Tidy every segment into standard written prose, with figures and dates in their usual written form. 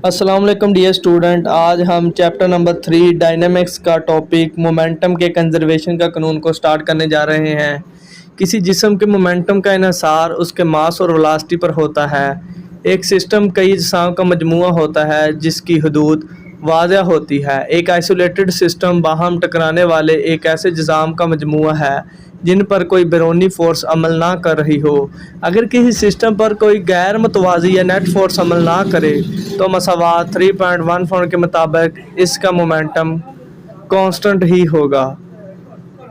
अस्सलाम वालेकुम dear student. आज हम चैप्टर नंबर 3 डायनेमिक्स का टॉपिक मोमेंटम के कंजर्वेशन का कानून को स्टार्ट करने जा रहे हैं। किसी जिस्म के मोमेंटम का इन्हिसार उसके मास और वेलोसिटी पर होता है। एक सिस्टम कई अजसाम का मजमूआ होता है जिसकी हदूद वाज़ह होती है। एक आइसोलेटेड सिस्टम बाहम टकराने वाले एक ऐसे निज़ाम का मजमूआ है जिन पर कोई बैरूनी फ़ोर्स अमल ना कर रही हो। अगर किसी सिस्टम पर कोई गैर मुतवाज़ी या नेट फोर्स अमल ना करे तो मसावात 3.14 के मुताबिक इसका मोमेंटम कांस्टेंट ही होगा।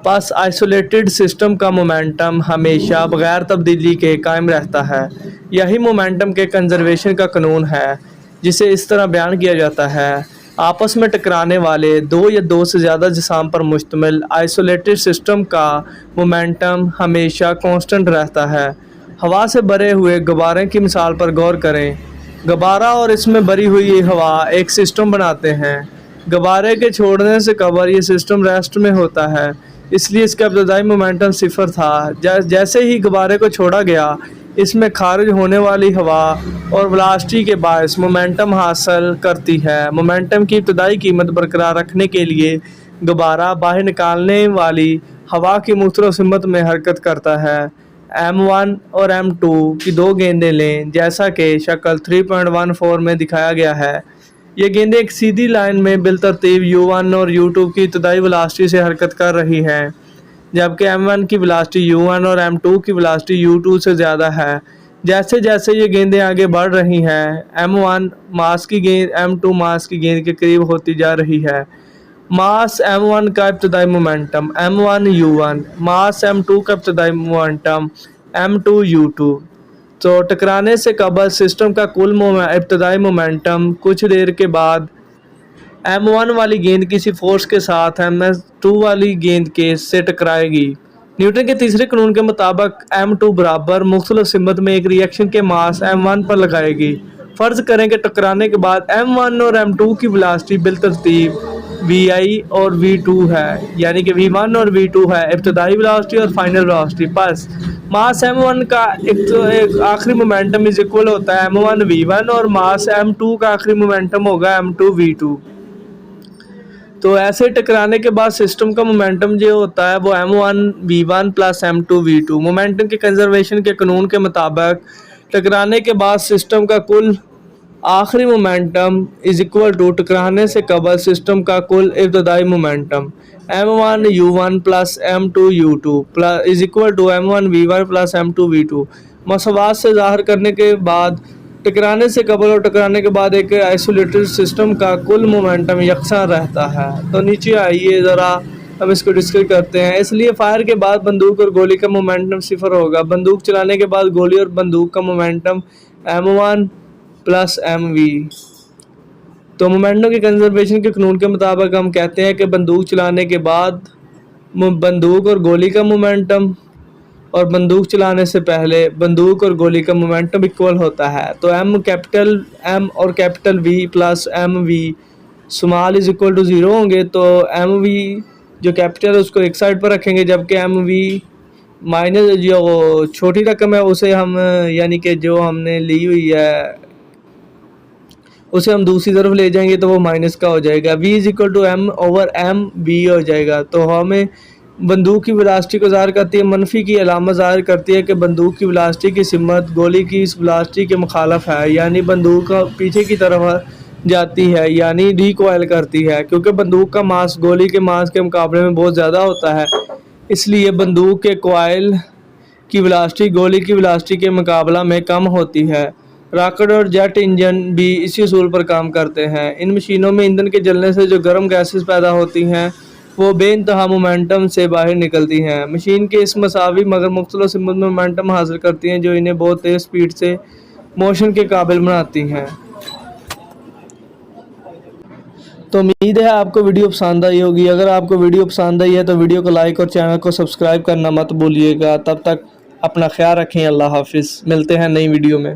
बस आइसोलेटेड सिस्टम का मोमेंटम हमेशा बग़ैर तब्दीली के कायम रहता है। यही मोमेंटम के कंजर्वेशन का कानून है, जिसे इस तरह बयान किया जाता है। आपस में टकराने वाले दो या दो से ज़्यादा जिस्म पर मुश्तमिल आइसोलेटेड सिस्टम का मोमेंटम हमेशा कांस्टेंट रहता है। हवा से भरे हुए गुब्बारे की मिसाल पर गौर करें। गुब्बारा और इसमें भरी हुई हवा एक सिस्टम बनाते हैं। गुब्बारे के छोड़ने से कबल ये सिस्टम रेस्ट में होता है, इसलिए इसका इब्तदाई मोमेंटम सिफर था। जैसे ही गुब्बारे को छोड़ा गया, इसमें खारिज होने वाली हवा और वेलोसिटी के बायस मोमेंटम हासिल करती है। मोमेंटम की इब्तदाई कीमत बरकरार रखने के लिए गुब्बारा बाहर निकालने वाली हवा की मुख्तलिफ सिमत में हरकत करता है। M1 और M2 की दो गेंदें लें, जैसा कि शक्ल 3.14 में दिखाया गया है। ये गेंदें एक सीधी लाइन में बिलतरतीब U1 और U2 की इब्तदाई वेलोसिटी से हरकत कर रही हैं, जबकि M1 की वेलोसिटी U1 और M2 की वेलोसिटी U2 से ज़्यादा है। जैसे जैसे ये गेंदें आगे बढ़ रही हैं, M1 मास की गेंद M2 मास की गेंद के करीब होती जा रही है। मास M1 का इब्तदाई मोमेंटम M1 U1, मास M2 का इब्तदाई मोमेंटम M2 U2। तो टकराने से कबल सिस्टम का कुल इब्तदाई मोमेंटम कुछ देर के बाद M1 वाली गेंद किसी फोर्स के साथ M2 वाली गेंद के से टकराएगी। न्यूटन के तीसरे कानून के मुताबिक M2 बराबर मुख्तलिफ सिमत में एक रिएक्शन के मास M1 पर लगाएगी। फ़र्ज़ करें कि टकराने के बाद M1 और M2 की वेलोसिटी बिलतरतीब Vi और V2 है, यानी कि V1 और V2 है इब्तदाई वेलोसिटी और फाइनल वेलोसिटी। बस मास M1 का एक आखिरी मोमेंटम इज इक्वल होता है M1 V1 और मास M2 का आखिरी मोमेंटम होगा M2 V2। तो ऐसे टकराने के बाद सिस्टम का मोमेंटम जो होता है वो M1 V1 plus M2 V2। Momentum के कंजर्वेशन के कानून के मुताबिक टकराने के बाद सिस्टम का कुल आखिरी मोमेंटम इज इक्वल टू टकराने से कबल सिस्टम का कुल इब्तदाई momentum M1 U1 plus M2 U2 plus is equal to M1 V1 plus M2 V2। मसवात से ज़ाहिर करने के बाद टकराने से कबल और टकराने के बाद एक आइसोलेटेड सिस्टम का कुल मोमेंटम यकसा रहता है। तो नीचे आइए ज़रा हम इसको डिस्कस करते हैं। इसलिए फायर के बाद बंदूक और गोली का मोमेंटम सिफर होगा। बंदूक चलाने के बाद गोली और बंदूक का मोमेंटम M1 प्लस MV। तो मोमेंटम के कंजर्वेशन के कानून के मुताबिक हम कहते हैं कि बंदूक चलाने के बाद बंदूक और गोली का मोमेंटम और बंदूक चलाने से पहले बंदूक और गोली का मोमेंटम इक्वल होता है। तो कैपिटल M और capital V plus MV small is equal to 0 होंगे। तो MV जो कैपिटल है उसको एक साइड पर रखेंगे, जबकि MV माइनस जो छोटी रकम है उसे हम यानी कि जो हमने ली हुई है उसे हम दूसरी तरफ ले जाएंगे तो वो माइनस का हो जाएगा। V is equal to M over MV हो जाएगा। तो हमें बंदूक की वेलोसिटी को ज़ाहिर करती है, मनफी की अलामत ज़ाहिर करती है कि बंदूक की वेलोसिटी की सिमत गोली की इस वेलोसिटी के मुखालफ है, यानी बंदूक पीछे की तरफ जाती है, यानी रिकॉइल करती है। क्योंकि बंदूक का मास गोली के मास के मुकाबले में बहुत ज़्यादा होता है, इसलिए बंदूक के कॉइल की वेलोसिटी गोली की वेलोसिटी के मुकाबला में कम होती है। रॉकेट और जेट इंजन भी इसी उसूल पर काम करते हैं। इन मशीनों में ईंधन के जलने से जो गर्म गैसेस पैदा होती हैं वो बेइंतहा मोमेंटम से बाहर निकलती हैं। मशीन के इस मसावी मगर मुख्तलिफ सिमत में मोमेंटम हासिल करती हैं, जो इन्हें बहुत तेज़ स्पीड से मोशन के काबिल बनाती हैं। तो उम्मीद है आपको वीडियो पसंद आई होगी। अगर आपको वीडियो पसंद आई है तो वीडियो को लाइक और चैनल को सब्सक्राइब करना मत भूलिएगा। तब तक अपना ख्याल रखें। अल्लाह हाफिज़। मिलते हैं नई वीडियो में।